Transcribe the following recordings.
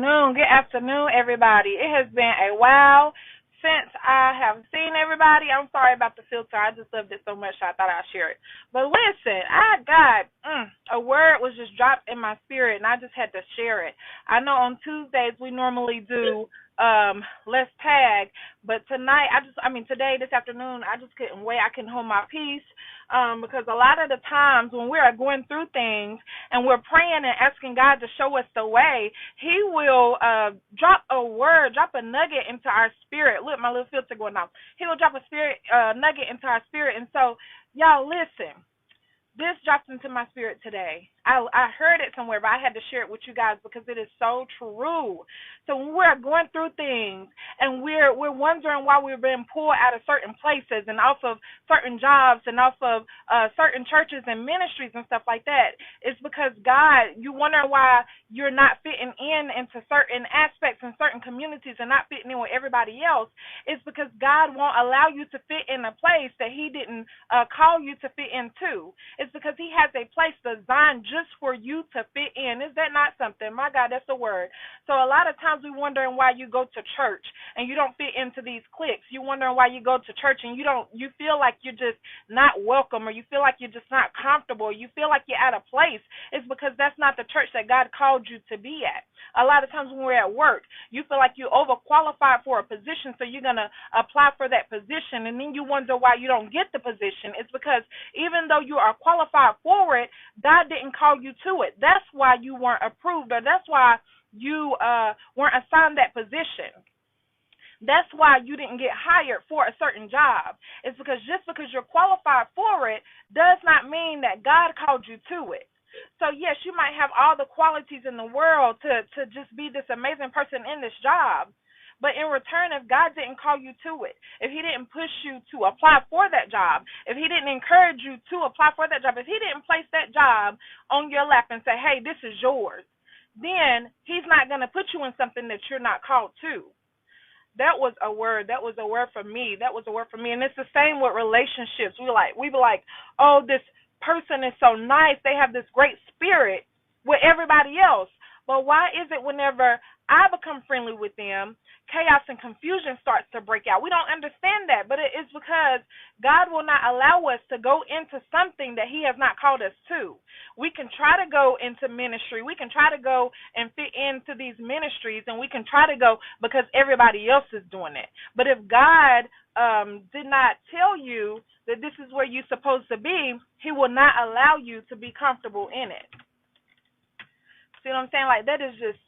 Good afternoon, everybody. It has been a while since I have seen everybody. I'm sorry about the filter. I just loved it so much I thought I'd share it. But listen, I got a word was just dropped in my spirit, and I just had to share it. I know on Tuesdays we normally do let's tag, but tonight today this afternoon I just couldn't wait. I couldn't hold my peace because a lot of the times when we are going through things and we're praying and asking God to show us the way, He will drop a word, drop a nugget into our spirit. Look, my little filter going off. He will drop a spirit nugget into our spirit, and so y'all listen. This dropped into my spirit today. I heard it somewhere, but I had to share it with you guys because it is so true. So when we're going through things and we're wondering why we're being pulled out of certain places and off of certain jobs and off of certain churches and ministries and stuff like that, it's because God, you wonder why you're not fitting in into certain aspects and certain communities and not fitting in with everybody else. It's because God won't allow you to fit in a place that He didn't call you to fit into. It's because He has a place designed just for you to fit in. Is that not something? My God, that's a word. So a lot of times we're wondering why you go to church and you don't fit into these cliques. You're wondering why you go to church and you feel like you're just not welcome, or you feel like you're just not comfortable, or you feel like you're out of place. It's because that's not the church that God called you to be at. A lot of times when we're at work, you feel like you're overqualified for a position, so you're going to apply for that position, and then you wonder why you don't get the position. It's because even though you are qualified for it, God didn't call you to it. That's why you weren't approved, or that's why you weren't assigned that position. That's why you didn't get hired for a certain job. It's because just because you're qualified for it does not mean that God called you to it. So, yes, you might have all the qualities in the world to just be this amazing person in this job. But in return, if God didn't call you to it, if He didn't push you to apply for that job, if He didn't encourage you to apply for that job, if He didn't place that job on your lap and say, hey, this is yours, then He's not going to put you in something that you're not called to. That was a word. That was a word for me. That was a word for me. And it's the same with relationships. We be like, oh, this person is so nice. They have this great spirit with everybody else. But why is it whenever I become friendly with them, chaos and confusion starts to break out? We don't understand that, but it is because God will not allow us to go into something that He has not called us to. We can try to go into ministry. We can try to go and fit into these ministries, and we can try to go because everybody else is doing it. But if God did not tell you that this is where you're supposed to be, He will not allow you to be comfortable in it. See what I'm saying? Like, that is just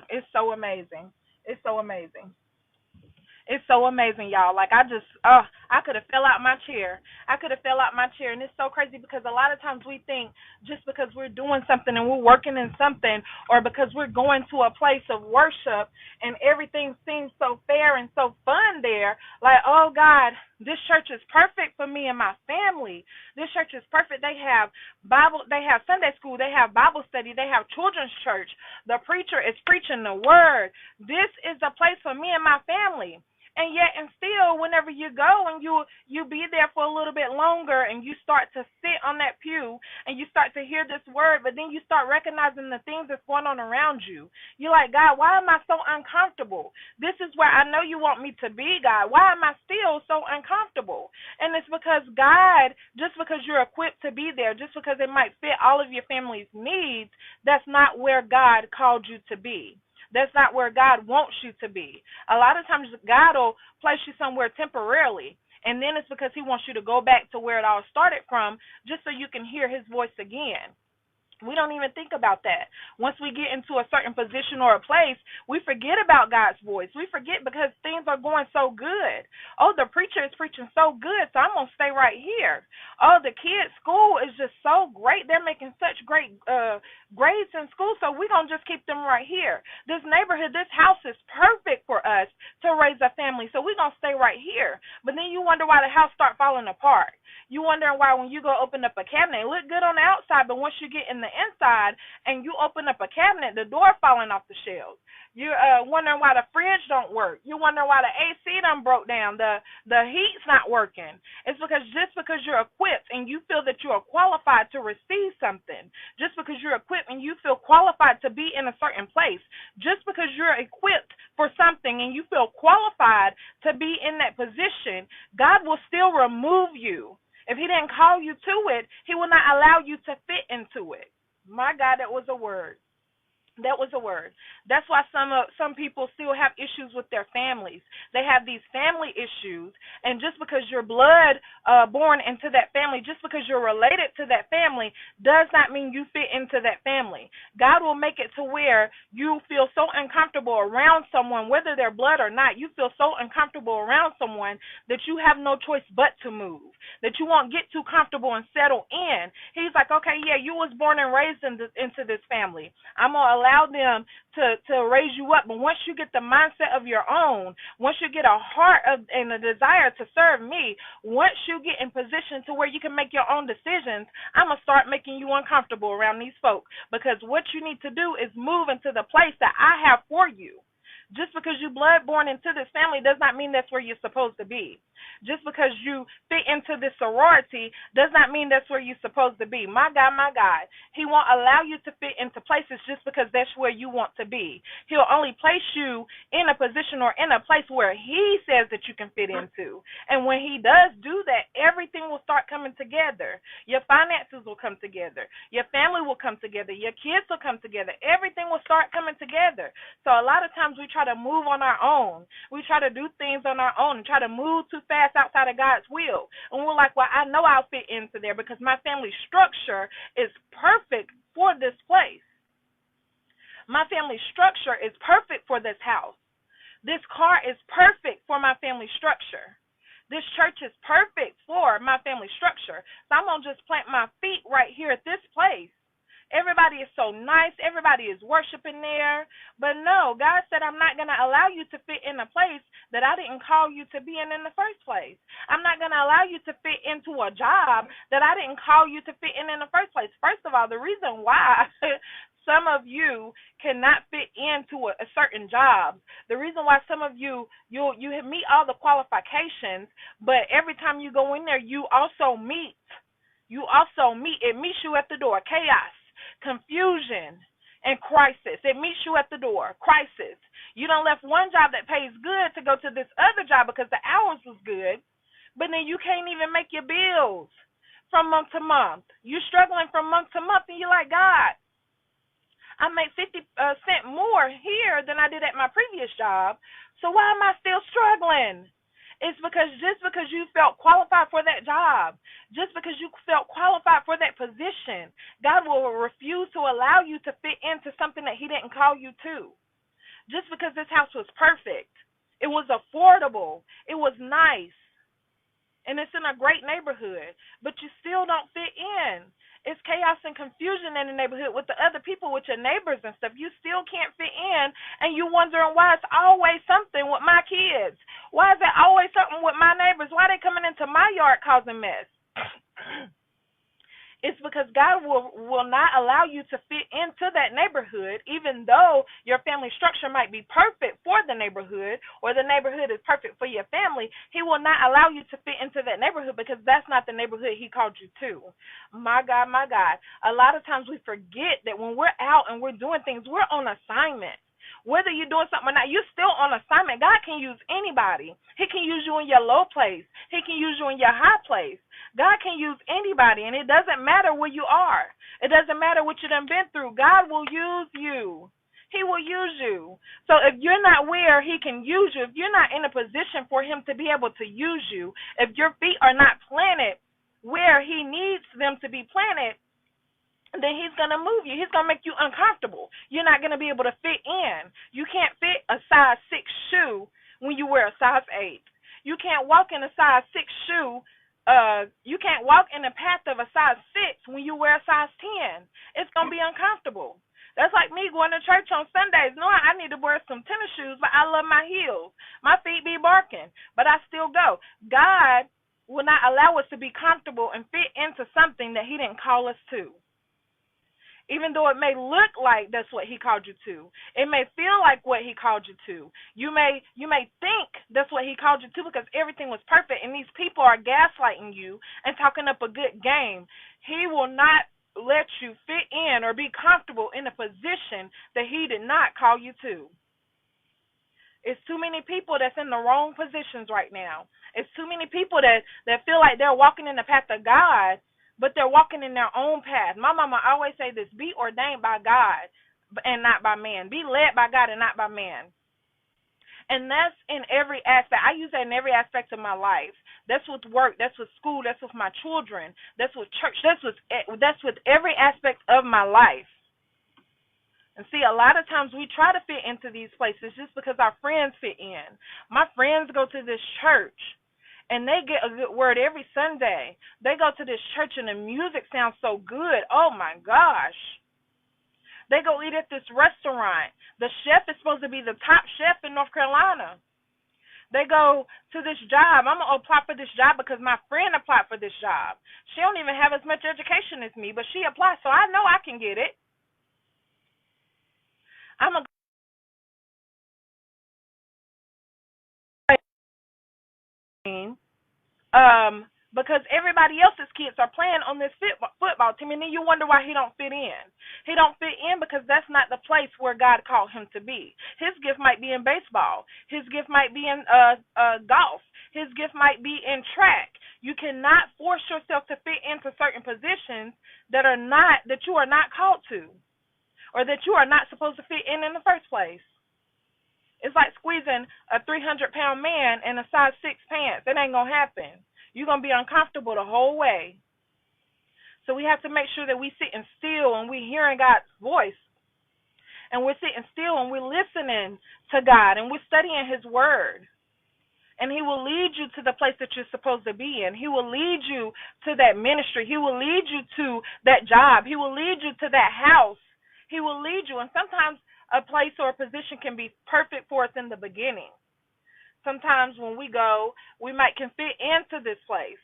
it's so amazing. It's so amazing. It's so amazing, y'all. Like, I could have fell out my chair. And it's so crazy because a lot of times we think just because we're doing something and we're working in something, or because we're going to a place of worship and everything seems so fair and so fun there, like, oh, God, this church is perfect for me and my family. This church is perfect. They have Bible, they have Sunday school, they have Bible study, they have children's church. The preacher is preaching the word. This is the place for me and my family. And yet, and still, whenever you go and you be there for a little bit longer and you start to sit on that pew and you start to hear this word, but then you start recognizing the things that's going on around you. You're like, God, why am I so uncomfortable? This is where I know you want me to be, God. Why am I still so uncomfortable? And it's because God, just because you're equipped to be there, just because it might fit all of your family's needs, that's not where God called you to be. That's not where God wants you to be. A lot of times God will place you somewhere temporarily, and then it's because He wants you to go back to where it all started from just so you can hear His voice again. We don't even think about that. Once we get into a certain position or a place, we forget about God's voice. We forget because things are going so good. Oh, the preacher is preaching so good, so I'm going to stay right here. Oh, the kids' school is just so great. They're making such great grades in school, so we're going to just keep them right here. This neighborhood, this house is perfect for us to raise a family, so we're going to stay right here. But then you wonder why the house start falling apart. You wondering why when you go open up a cabinet, it look good on the outside, but once you get in the inside and you open up a cabinet, the door falling off the shelves. You're wondering why the fridge don't work. You're wondering why the AC done broke down. The heat's not working. It's just because you're equipped and you feel that you are qualified to receive something. Just because you're equipped and you feel qualified to be in a certain place. Just because you're equipped for something and you feel qualified to be in that position, God will still remove you. If he didn't call you to it, he will not allow you to fit into it. My God, that was a word. That was a word. That's why some people still have issues with their families. They have these family issues, and just because you're blood born into that family, just because you're related to that family, does not mean you fit into that family. God will make it to where you feel so uncomfortable around someone, whether they're blood or not. You feel so uncomfortable around someone that you have no choice but to move, that you won't get too comfortable and settle in. He's like, okay, yeah, you was born and raised into this family. I'm going to allow them to raise you up. But once you get the mindset of your own, once you get a heart and a desire to serve me, once you get in position to where you can make your own decisions, I'm going to start making you uncomfortable around these folk. Because what you need to do is move into the place that I have for you. Just because you blood born into this family does not mean that's where you're supposed to be. Just because you fit into this sorority does not mean that's where you're supposed to be. My God, he won't allow you to fit into places just because that's where you want to be. He'll only place you in a position or in a place where he says that you can fit into. And when he does do that, everything will start coming together. Your finances will come together. Your family will come together. Your kids will come together. Everything will start coming together. So a lot of times we try to move on our own. We try to do things on our own and try to move too fast outside of God's will. And we're like, well, I know I'll fit into there because my family structure is perfect for this place. My family structure is perfect for this house. This car is perfect for my family structure. This church is perfect for my family structure. So I'm going to just plant my feet right here at this place. Everybody is so nice. Everybody is worshiping there. But no, God said, I'm not going to allow you to fit in a place that I didn't call you to be in the first place. I'm not going to allow you to fit into a job that I didn't call you to fit in the first place. First of all, the reason why some of you cannot fit into a certain job, the reason why some of you meet all the qualifications, but every time you go in there, it meets you at the door. Chaos, confusion, and crisis. It meets you at the door. Crisis. You done left one job that pays good to go to this other job because the hours was good, but then you can't even make your bills from month to month. You're struggling from month to month, and you're like, God, I make 50% more here than I did at my previous job, so why am I still struggling? It's because just because you felt qualified for that job, just because you felt qualified for that position, God will refuse to allow you to fit into something that he didn't call you to. Just because this house was perfect, it was affordable, it was nice, and it's in a great neighborhood, but you still don't fit in. It's chaos and confusion in the neighborhood with the other people, with your neighbors and stuff. You still can't fit in, and you wondering why it's always something with my kids. Why is there always something with my neighbors? Why are they coming into my yard causing mess? It's because God will not allow you to fit into that neighborhood, even though your family structure might be perfect for the neighborhood, or the neighborhood is perfect for your family. He will not allow you to fit into that neighborhood because that's not the neighborhood he called you to. My God, a lot of times we forget that when we're out and we're doing things, we're on assignment. Whether you're doing something or not, you're still on assignment. God can use anybody. He can use you in your low place. He can use you in your high place. God can use anybody, and it doesn't matter where you are. It doesn't matter what you done been through. God will use you. He will use you. So if you're not where he can use you, if you're not in a position for him to be able to use you, if your feet are not planted where he needs them to be planted, then he's going to move you. He's going to make you uncomfortable. You're not going to be able to fit in. You can't fit a size 6 shoe when you wear a size 8. You can't walk in a size 6 shoe. You can't walk in the path of a size 6 when you wear a size 10. It's going to be uncomfortable. That's like me going to church on Sundays. No, I need to wear some tennis shoes, but I love my heels. My feet be barking, but I still go. God will not allow us to be comfortable and fit into something that he didn't call us to. Even though it may look like that's what he called you to. It may feel like what he called you to. You may think that's what he called you to because everything was perfect and these people are gaslighting you and talking up a good game. He will not let you fit in or be comfortable in a position that he did not call you to. It's too many people that's in the wrong positions right now. It's too many people that feel like they're walking in the path of God, but they're walking in their own path. My mama always say this: be ordained by God and not by man. Be led by God and not by man. And that's in every aspect. I use that in every aspect of my life. That's with work. That's with school. That's with my children. That's with church. That's with every aspect of my life. And see, a lot of times we try to fit into these places just because our friends fit in. My friends go to this church, and they get a good word every Sunday. They go to this church, and the music sounds so good. Oh, my gosh. They go eat at this restaurant. The chef is supposed to be the top chef in North Carolina. They go to this job. I'm going to apply for this job because my friend applied for this job. She don't even have as much education as me, but she applied, so I know I can get it. I'm going to because everybody else's kids are playing on this football team, and then you wonder why he don't fit in. He don't fit in because that's not the place where God called him to be. His gift might be in baseball. His gift might be in golf. His gift might be in track. You cannot force yourself to fit into certain positions that you are not called to, or that you are not supposed to fit in the first place. It's like squeezing a 300-pound man in a size 6 pants. It ain't going to happen. You're going to be uncomfortable the whole way. So we have to make sure that we sitting still and we're hearing God's voice. And we're sitting still and we're listening to God and we're studying his word. And he will lead you to the place that you're supposed to be in. He will lead you to that ministry. He will lead you to that job. He will lead you to that house. He will lead you. And sometimes a place or a position can be perfect for us in the beginning. Sometimes when we go, we can fit into this place,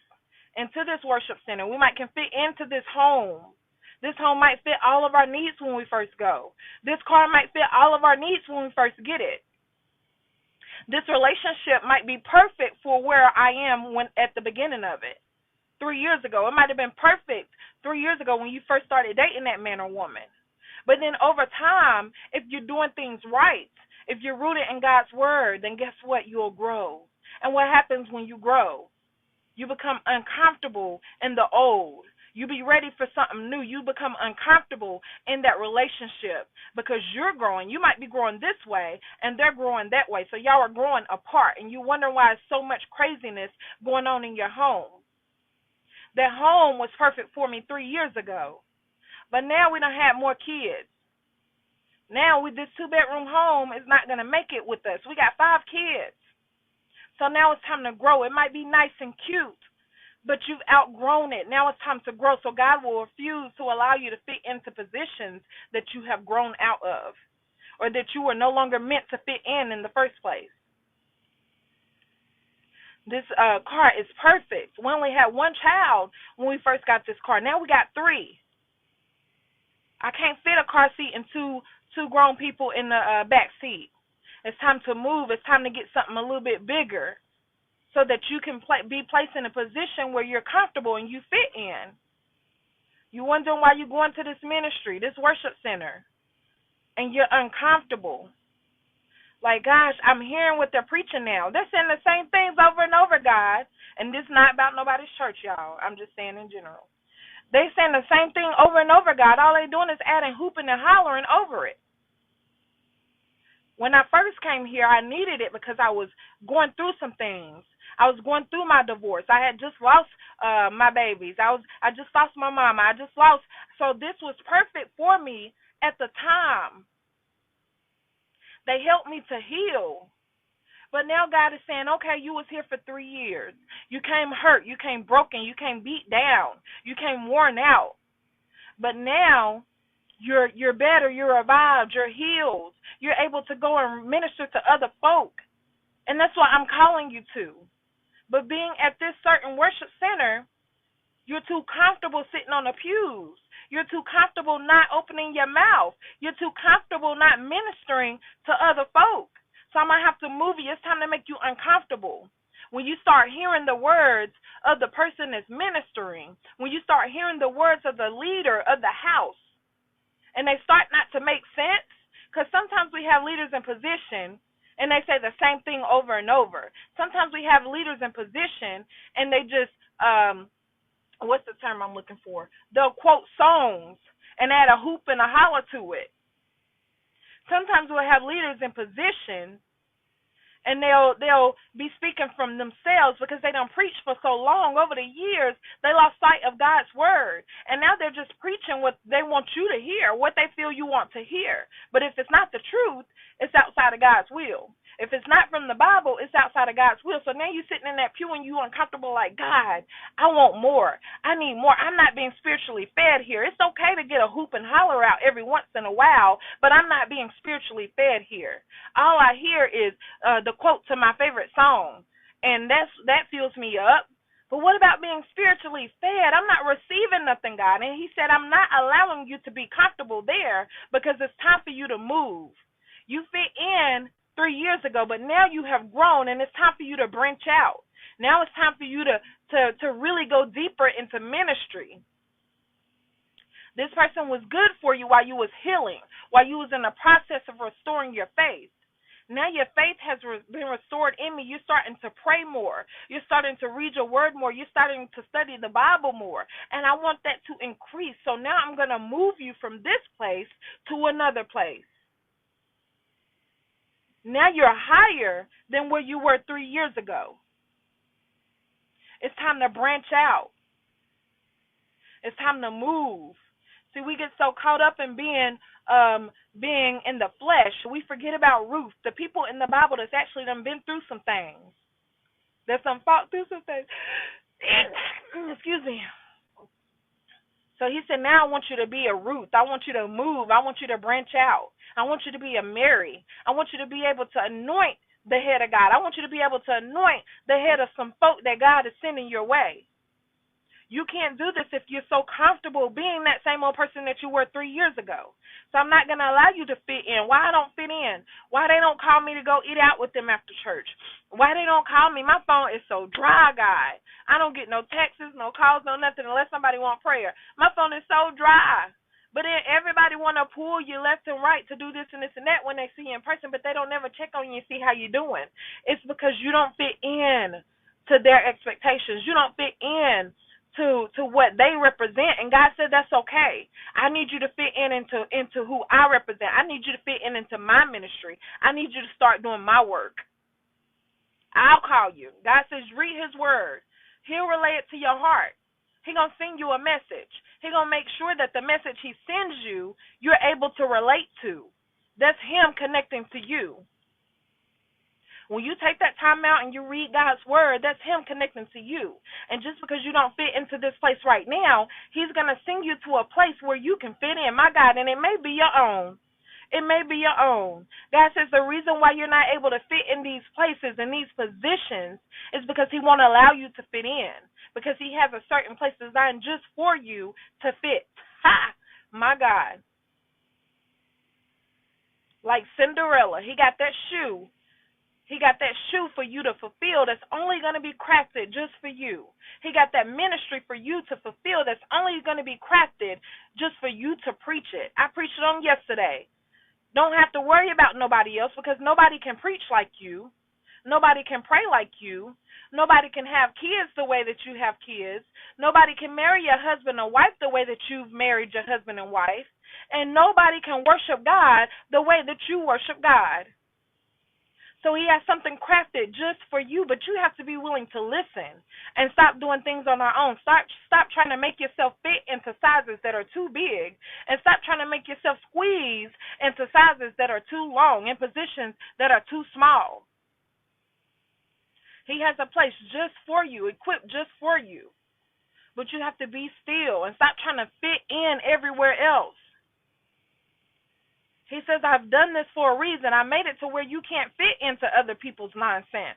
into this worship center. We can fit into this home. This home might fit all of our needs when we first go. This car might fit all of our needs when we first get it. This relationship might be perfect for where I am at the beginning of it. 3 years ago, it might have been perfect 3 years ago when you first started dating that man or woman. But then over time, if you're doing things right, if you're rooted in God's word, then guess what? You'll grow. And what happens when you grow? You become uncomfortable in the old. You be ready for something new. You become uncomfortable in that relationship because you're growing. You might be growing this way, and they're growing that way. So y'all are growing apart, and you wonder why there's so much craziness going on in your home. That home was perfect for me 3 years ago. But now we don't have more kids. Now this 2-bedroom home is not going to make it with us. We got 5 kids. So now it's time to grow. It might be nice and cute, but you've outgrown it. Now it's time to grow. So God will refuse to allow you to fit into positions that you have grown out of or that you were no longer meant to fit in the first place. This car is perfect. We only had 1 child when we first got this car. Now we got 3. I can't fit a car seat and two grown people in the back seat. It's time to move. It's time to get something a little bit bigger so that you can be placed in a position where you're comfortable and you fit in. You're wondering why you're going to this ministry, this worship center, and you're uncomfortable. Like, gosh, I'm hearing what they're preaching now. They're saying the same things over and over, God. And this is not about nobody's church, y'all. I'm just saying in general. They saying the same thing over and over, God. All they doing is adding hooping and hollering over it. When I first came here, I needed it because I was going through some things. I was going through my divorce. I had just lost my babies. I just lost my mama. So this was perfect for me at the time. They helped me to heal. But now God is saying, okay, you was here for 3 years. You came hurt. You came broken. You came beat down. You came worn out. But now you're better. You're revived. You're healed. You're able to go and minister to other folk. And that's what I'm calling you to. But being at this certain worship center, you're too comfortable sitting on the pews. You're too comfortable not opening your mouth. You're too comfortable not ministering to other folk. So I'm going to have to move you. It's time to make you uncomfortable. When you start hearing the words of the person that's ministering, when you start hearing the words of the leader of the house, and they start not to make sense, because sometimes we have leaders in position and they say the same thing over and over. Sometimes we have leaders in position and they just, what's the term I'm looking for? They'll quote songs and add a hoop and a holler to it. Sometimes we'll have leaders in position and they'll be speaking from themselves because they done preached for so long. Over the years, they lost sight of God's word. And now they're just preaching what they want you to hear, what they feel you want to hear. But if it's not the truth, it's outside of God's will. If it's not from the Bible, it's outside of God's will. So now you're sitting in that pew and you're uncomfortable like, God, I want more. I need more. I'm not being spiritually fed here. It's okay to get a hoop and holler out every once in a while, but I'm not being spiritually fed here. All I hear is the quote to my favorite song, and that fills me up. But what about being spiritually fed? I'm not receiving nothing, God. And he said, I'm not allowing you to be comfortable there because it's time for you to move. You fit in 3 years ago, but now you have grown, and it's time for you to branch out. Now it's time for you to really go deeper into ministry. This person was good for you while you was healing, while you was in the process of restoring your faith. Now your faith has been restored in me. You're starting to pray more. You're starting to read your word more. You're starting to study the Bible more. And I want that to increase. So now I'm going to move you from this place to another place. Now you're higher than where you were 3 years ago. It's time to branch out. It's time to move. See, we get so caught up in being in the flesh, we forget about Ruth, the people in the Bible that's actually done been through some things. That's done fought through some things. Excuse me. So he said, now I want you to be a Ruth. I want you to move. I want you to branch out. I want you to be a Mary. I want you to be able to anoint the head of God. I want you to be able to anoint the head of some folk that God is sending your way. You can't do this if you're so comfortable being that same old person that you were 3 years ago. So I'm not going to allow you to fit in. Why I don't fit in? Why they don't call me to go eat out with them after church? Why they don't call me? My phone is so dry, God. I don't get no texts, no calls, no nothing unless somebody want prayer. My phone is so dry. But then everybody want to pull you left and right to do this and this and that when they see you in person, but they don't never check on you and see how you're doing. It's because you don't fit in to their expectations. You don't fit in to what they represent, and God said that's okay. I need you to fit in into who I represent. I need you to fit in into my ministry. I need you to start doing my work. I'll call you. God says read his word. He'll relay it to your heart. He's going to send you a message. He's going to make sure that the message he sends you, you're able to relate to. That's him connecting to you. When you take that time out and you read God's word, that's him connecting to you. And just because you don't fit into this place right now, he's going to send you to a place where you can fit in, my God, and it may be your own. It may be your own. God says the reason why you're not able to fit in these places, in these positions, is because he won't allow you to fit in. Because he has a certain place designed just for you to fit. Ha! My God. Like Cinderella, he got that shoe. He got that shoe for you to fulfill that's only going to be crafted just for you. He got that ministry for you to fulfill that's only going to be crafted just for you to preach it. I preached it on yesterday. Don't have to worry about nobody else because nobody can preach like you. Nobody can pray like you. Nobody can have kids the way that you have kids. Nobody can marry your husband or wife the way that you've married your husband and wife. And nobody can worship God the way that you worship God. So he has something crafted just for you, but you have to be willing to listen and stop doing things on our own. Stop trying to make yourself fit into sizes that are too big, and stop trying to make yourself squeeze into sizes that are too long, in positions that are too small. He has a place just for you, equipped just for you. But you have to be still and stop trying to fit in everywhere else. He says, I've done this for a reason. I made it to where you can't fit into other people's nonsense,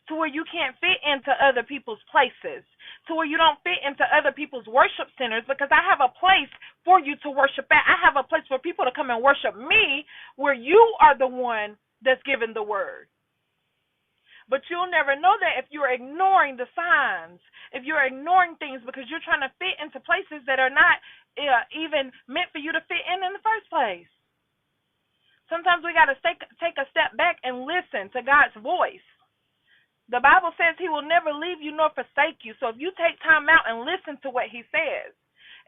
to where you can't fit into other people's places, to where you don't fit into other people's worship centers, because I have a place for you to worship at. I have a place for people to come and worship me where you are the one that's given the word. But you'll never know that if you're ignoring the signs, if you're ignoring things because you're trying to fit into places that are not even meant for you to fit in the first place. Sometimes we got to take a step back and listen to God's voice. The Bible says he will never leave you nor forsake you. So if you take time out and listen to what he says,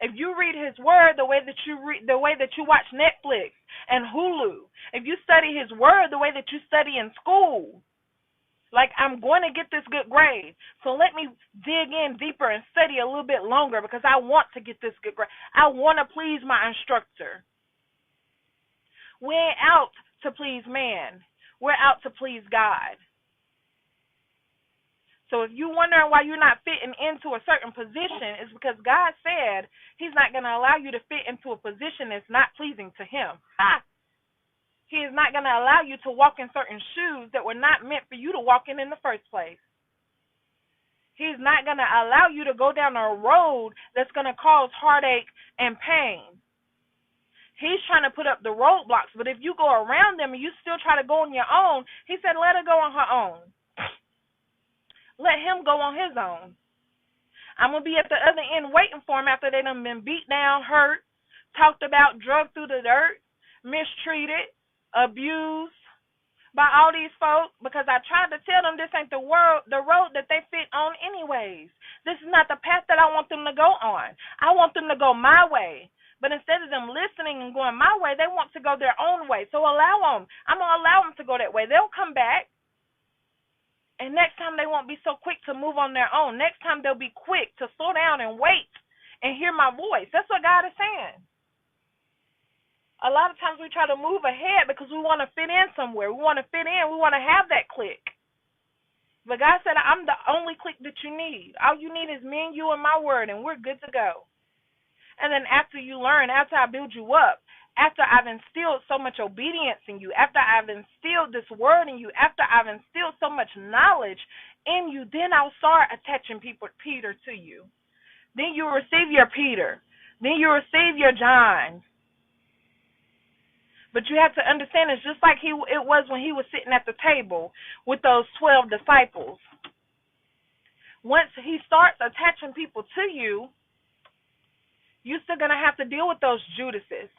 if you read his word the way that you watch Netflix and Hulu, if you study his word the way that you study in school, like, I'm going to get this good grade, so let me dig in deeper and study a little bit longer because I want to get this good grade. I want to please my instructor. We ain't out to please man. We're out to please God. So if you're wondering why you're not fitting into a certain position, it's because God said he's not going to allow you to fit into a position that's not pleasing to him. He is not going to allow you to walk in certain shoes that were not meant for you to walk in the first place. He's not going to allow you to go down a road that's going to cause heartache and pain. He's trying to put up the roadblocks, but if you go around them and you still try to go on your own, he said let her go on her own. Let him go on his own. I'm going to be at the other end waiting for him after they done been beat down, hurt, talked about, drugged through the dirt, mistreated, abused by all these folks, because I tried to tell them this ain't the road that they fit on anyways. This is not the path that I want them to go on. I want them to go my way. But instead of them listening and going my way, they want to go their own way. So allow them. I'm going to allow them to go that way. They'll come back. And next time they won't be so quick to move on their own. Next time they'll be quick to slow down and wait and hear my voice. That's what God is saying. A lot of times we try to move ahead because we want to fit in somewhere. We want to fit in. We want to have that click. But God said, I'm the only click that you need. All you need is me and you and my word, and we're good to go. And then after you learn, after I build you up, after I've instilled so much obedience in you, after I've instilled this word in you, after I've instilled so much knowledge in you, then I'll start attaching Peter to you. Then you receive your Peter. Then you receive your John. But you have to understand, it's just like it was when he was sitting at the table with those 12 disciples. Once he starts attaching people to you, you're still going to have to deal with those Judases,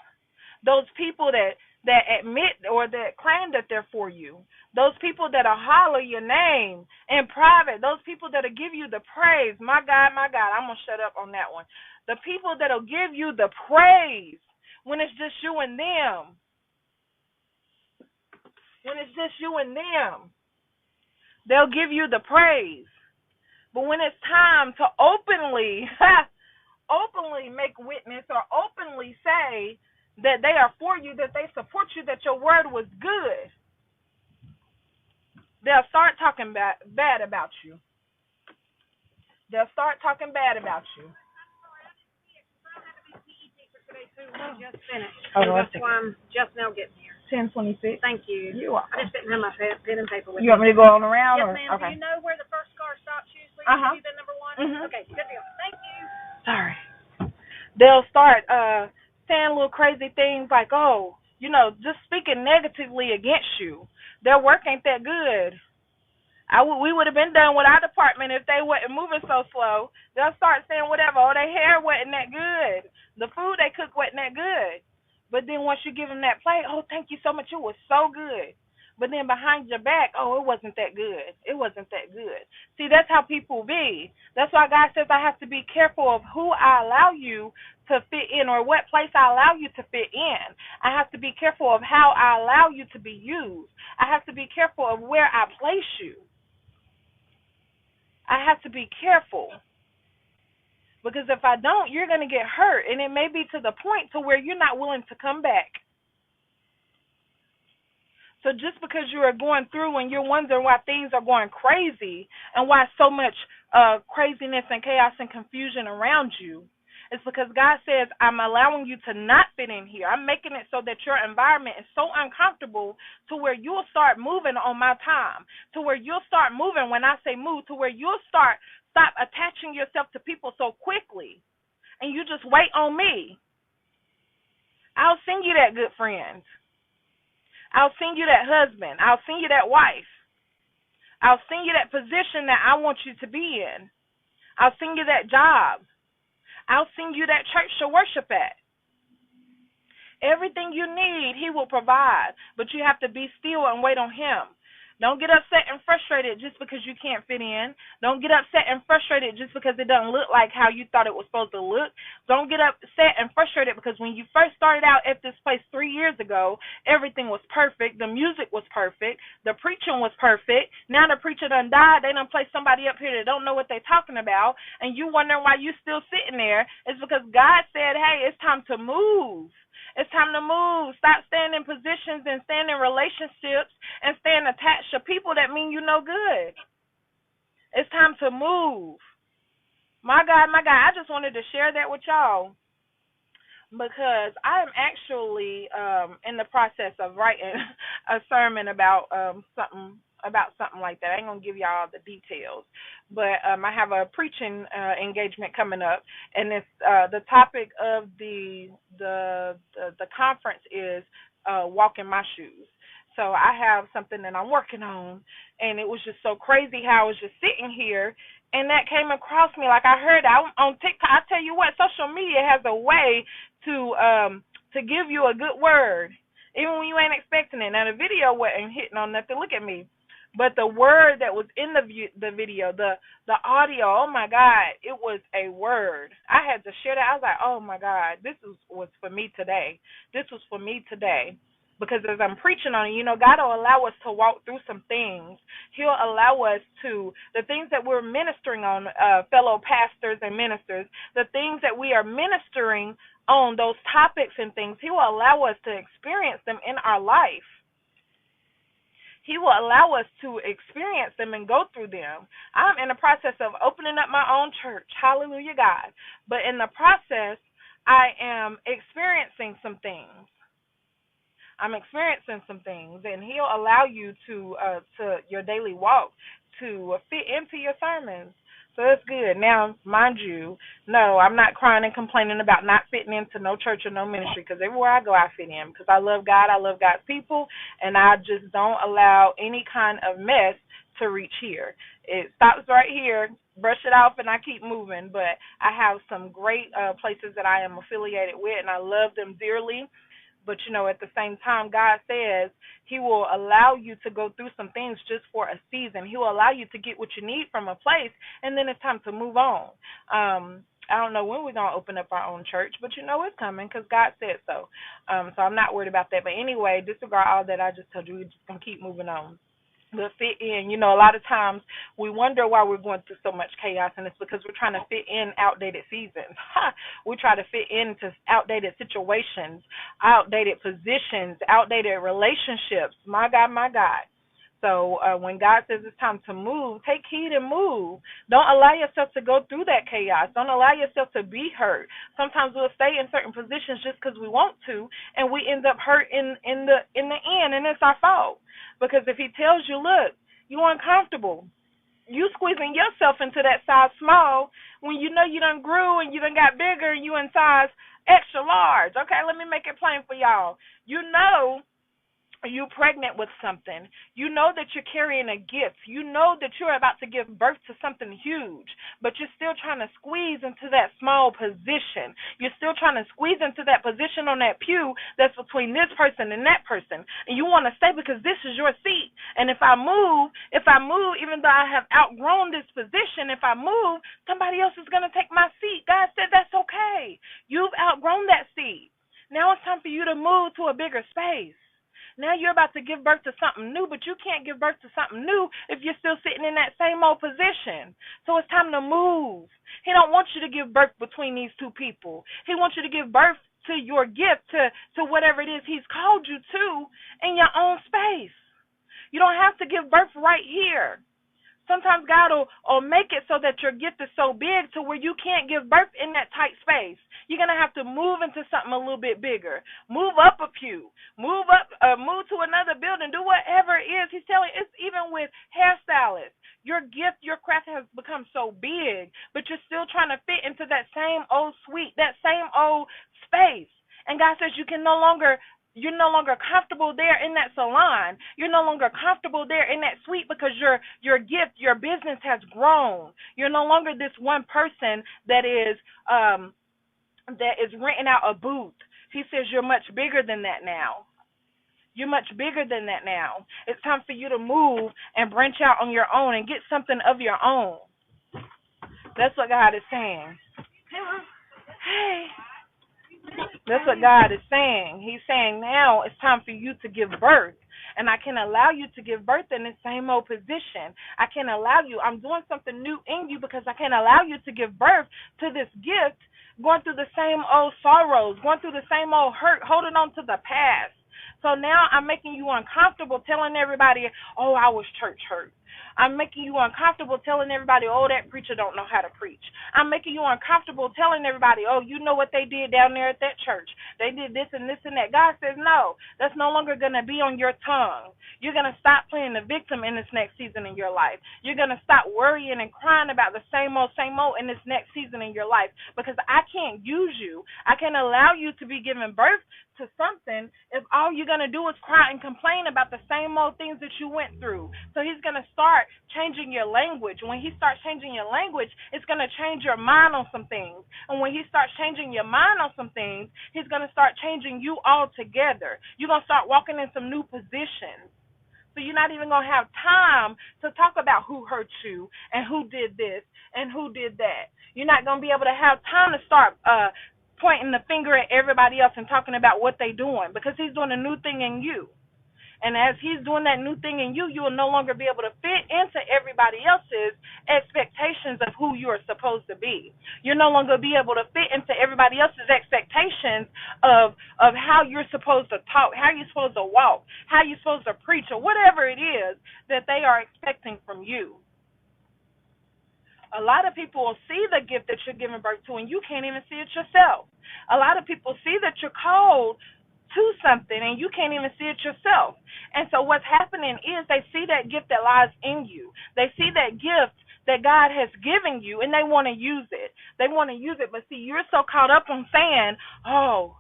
those people that admit or that claim that they're for you, those people that'll holler your name in private, those people that'll give you the praise. My God, I'm going to shut up on that one. The people that'll give you the praise when it's just you and them. When it's just you and them, they'll give you the praise. But when it's time to openly make witness or openly say that they are for you, that they support you, that your word was good, they'll start talking bad about you. They'll start talking bad about you. We just finished. Oh, that's why I'm just now getting here. 10:26. Thank you. You're welcome. I just didn't have my pen and paper with You want me to go on around? Yes, or? ma'am. Okay. Do you know where the first car stops usually? Uh-huh. You the number one? Mm-hmm. Okay, good deal. Thank you. Sorry. They'll start saying little crazy things like, oh, just speaking negatively against you. Their work ain't that good. We would have been done with our department if they wasn't moving so slow. They'll start saying whatever. Oh, their hair wasn't that good. The food they cooked wasn't that good. But then once you give them that plate, oh, thank you so much. It was so good. But then behind your back, oh, it wasn't that good. It wasn't that good. See, that's how people be. That's why God says I have to be careful of who I allow you to fit in or what place I allow you to fit in. I have to be careful of how I allow you to be used. I have to be careful of where I place you. I have to be careful. Because if I don't, you're going to get hurt, and it may be to the point to where you're not willing to come back. So just because you are going through and you're wondering why things are going crazy and why so much craziness and chaos and confusion around you, it's because God says, I'm allowing you to not fit in here. I'm making it so that your environment is so uncomfortable to where you'll start moving on my time, to where you'll start moving when I say move, to where you'll stop attaching yourself to people so quickly, and you just wait on me. I'll send you that good friend. I'll send you that husband. I'll send you that wife. I'll send you that position that I want you to be in. I'll send you that job. I'll send you that church to worship at. Everything you need, he will provide, but you have to be still and wait on him. Don't get upset and frustrated just because you can't fit in. Don't get upset and frustrated just because it doesn't look like how you thought it was supposed to look. Don't get upset and frustrated because when you first started out at this place 3 years ago, everything was perfect. The music was perfect. The preaching was perfect. Now the preacher done died. They done placed somebody up here that don't know what they're talking about, and you wondering why you still sitting there. It's because God said, hey, it's time to move. It's time to move. Stop staying in positions and staying in relationships and staying attached to people that mean you no good. It's time to move. My God, I just wanted to share that with y'all because I am actually in the process of writing a sermon about something like that. I ain't gonna give y'all the details, but I have a preaching engagement coming up, and it's the topic of the conference is walk in my shoes. So I have something that I'm working on, and it was just so crazy how I was just sitting here, and that came across me like I heard on TikTok. I tell you what, social media has a way to give you a good word, even when you ain't expecting it. Now the video wasn't hitting on nothing. Look at me. But the word that was in the video, the audio, oh my God, it was a word. I had to share that. I was like, oh my God, this was for me today. This was for me today. Because as I'm preaching on it, God will allow us to walk through some things. He'll allow us to, the things that we're ministering on, fellow pastors and ministers, the things that we are ministering on, those topics and things, He will allow us to experience them in our life. He will allow us to experience them and go through them. I'm in the process of opening up my own church. Hallelujah, God. But in the process, I am experiencing some things. And He'll allow you to your daily walk to fit into your sermons. So that's good. Now, mind you, no, I'm not crying and complaining about not fitting into no church or no ministry, because everywhere I go, I fit in, because I love God, I love God's people, and I just don't allow any kind of mess to reach here. It stops right here, brush it off, and I keep moving. But I have some great places that I am affiliated with, and I love them dearly. But, at the same time, God says He will allow you to go through some things just for a season. He will allow you to get what you need from a place, and then it's time to move on. I don't know when we're going to open up our own church, but it's coming because God said so. So I'm not worried about that. But anyway, disregard all that I just told you. We're just going to keep moving on. But fit in, a lot of times we wonder why we're going through so much chaos, and it's because we're trying to fit in outdated seasons. We try to fit into outdated situations, outdated positions, outdated relationships. My God, my God. So when God says it's time to move, take heed and move. Don't allow yourself to go through that chaos. Don't allow yourself to be hurt. Sometimes we'll stay in certain positions just because we want to, and we end up hurt in the end, and it's our fault. Because if He tells you, look, you're uncomfortable, you squeezing yourself into that size small when you know you done grew and you done got bigger and you in size extra large. Okay, let me make it plain for y'all. You pregnant with something. You know that you're carrying a gift. You know that you're about to give birth to something huge, but you're still trying to squeeze into that small position. You're still trying to squeeze into that position on that pew that's between this person and that person. And you want to stay because this is your seat. And if I move, even though I have outgrown this position, if I move, somebody else is going to take my seat. God said that's okay. You've outgrown that seat. Now it's time for you to move to a bigger space. Now you're about to give birth to something new, but you can't give birth to something new if you're still sitting in that same old position. So it's time to move. He don't want you to give birth between these two people. He wants you to give birth to your gift, to whatever it is He's called you to in your own space. You don't have to give birth right here. Sometimes God will make it so that your gift is so big to where you can't give birth in that tight space. You're going to have to move into something a little bit bigger. Move up a pew. Move to another building. Do whatever it is. He's telling you, it's even with hairstylists. Your gift, your craft has become so big, but you're still trying to fit into that same old suite, that same old space. And God says you're no longer comfortable there in that salon. You're no longer comfortable there in that suite because your gift, your business has grown. You're no longer this one person that is renting out a booth. He says you're much bigger than that now. You're much bigger than that now. It's time for you to move and branch out on your own and get something of your own. That's what God is saying. Hey. That's what God is saying. He's saying now it's time for you to give birth. And I can allow you to give birth in the same old position. I can allow you. I'm doing something new in you because I can allow you to give birth to this gift, going through the same old sorrows, going through the same old hurt, holding on to the past. So now I'm making you uncomfortable telling everybody, oh, I was church hurt. I'm making you uncomfortable telling everybody, oh, that preacher don't know how to preach. I'm making you uncomfortable telling everybody, oh, you know what they did down there at that church. They did this and this and that. God says, no, that's no longer going to be on your tongue. You're going to stop playing the victim in this next season in your life. You're going to stop worrying and crying about the same old in this next season in your life because I can't use you. I can't allow you to be giving birth to something if all you're going to do is cry and complain about the same old things that you went through. So he's going to start changing your language. When he starts changing your language, it's going to change your mind on some things. And when he starts changing your mind on some things, he's going to start changing you altogether. You're going to start walking in some new positions. So you're not even going to have time to talk about who hurt you and who did this and who did that. You're not going to be able to have time to start pointing the finger at everybody else and talking about what they're doing because he's doing a new thing in you. And as he's doing that new thing in you, you will no longer be able to fit into everybody else's expectations of who you are supposed to be. You'll no longer be able to fit into everybody else's expectations of how you're supposed to talk, how you're supposed to walk, how you're supposed to preach, or whatever it is that they are expecting from you. A lot of people will see the gift that you're giving birth to, and you can't even see it yourself. A lot of people see that you're called to something, and you can't even see it yourself. And so what's happening is they see that gift that lies in you. They see that gift that God has given you, and they want to use it. They want to use it, but see, you're so caught up on saying, oh,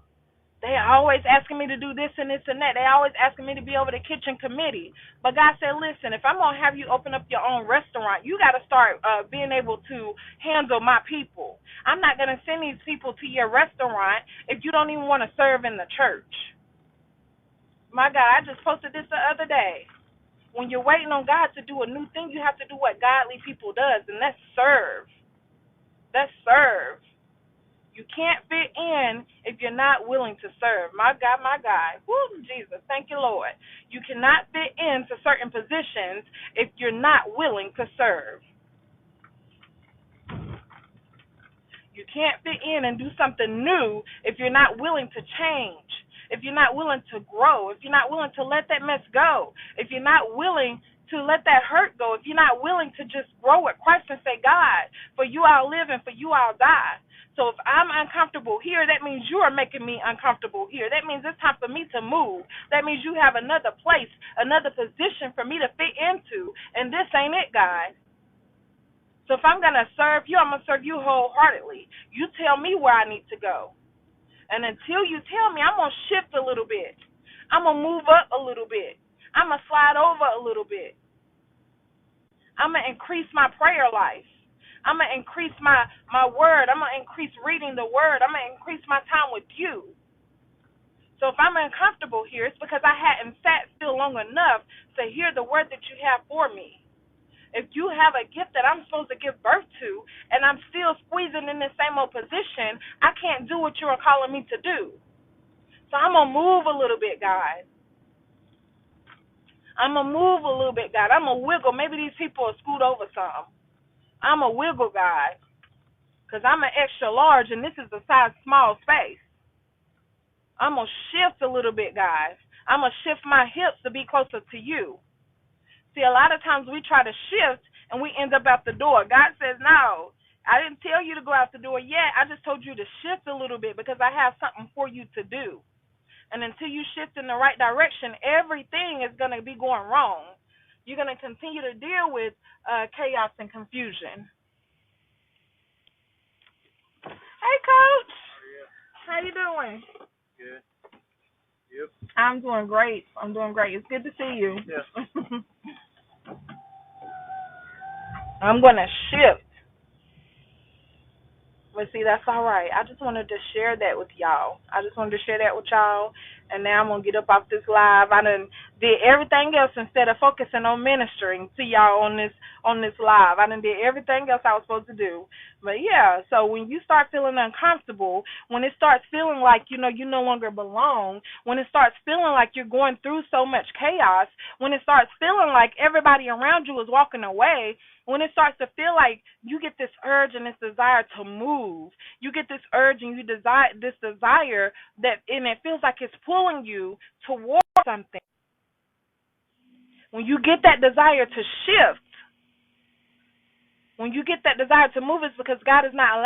they always asking me to do this and this and that. They always asking me to be over the kitchen committee. But God said, listen, if I'm going to have you open up your own restaurant, you got to start being able to handle my people. I'm not going to send these people to your restaurant if you don't even want to serve in the church. My God, I just posted this the other day. When you're waiting on God to do a new thing, you have to do what godly people does, and that's serve. That's serve. You can't fit in if you're not willing to serve. My God, my God. Woo, Jesus. Thank you, Lord. You cannot fit into certain positions if you're not willing to serve. You can't fit in and do something new if you're not willing to change, if you're not willing to grow, if you're not willing to let that mess go, if you're not willing to let that hurt go, if you're not willing to just grow with Christ and say, God, for you I'll live and for you I'll die. So if I'm uncomfortable here, that means you are making me uncomfortable here. That means it's time for me to move. That means you have another place, another position for me to fit into, and this ain't it, God. So if I'm going to serve you, I'm going to serve you wholeheartedly. You tell me where I need to go. And until you tell me, I'm going to shift a little bit. I'm going to move up a little bit. I'm going to slide over a little bit. I'm going to increase my prayer life. I'm going to increase my word. I'm going to increase reading the word. I'm going to increase my time with you. So if I'm uncomfortable here, it's because I hadn't sat still long enough to hear the word that you have for me. If you have a gift that I'm supposed to give birth to and I'm still squeezing in the same old position, I can't do what you're calling me to do. So I'm going to move a little bit, guys. I'm going to move a little bit, God. I'm going to wiggle. Maybe these people will scoot over some. I'm a wiggle, God, because I'm an extra large, and this is a size small space. I'm going to shift a little bit, guys. I'm going to shift my hips to be closer to you. See, a lot of times we try to shift, and we end up out the door. God says, no, I didn't tell you to go out the door yet. I just told you to shift a little bit because I have something for you to do. And until you shift in the right direction, everything is going to be going wrong. You're going to continue to deal with chaos and confusion. Hey, Coach. How you doing? Good. Yep. I'm doing great. It's good to see you. Yes. I'm going to shift. But see, that's all right. I just wanted to share that with y'all. And now I'm gonna get up off this live. I done did everything else instead of focusing on ministering to y'all on this live. I done did everything else I was supposed to do. But yeah, so when you start feeling uncomfortable, when it starts feeling like you no longer belong, when it starts feeling like you're going through so much chaos, when it starts feeling like everybody around you is walking away, when it starts to feel like you get this urge and this desire to move, you get this urge and you desire that, and it feels like it's pulling you towards something. When you get that desire to shift, when you get that desire to move, it's because God is not allowing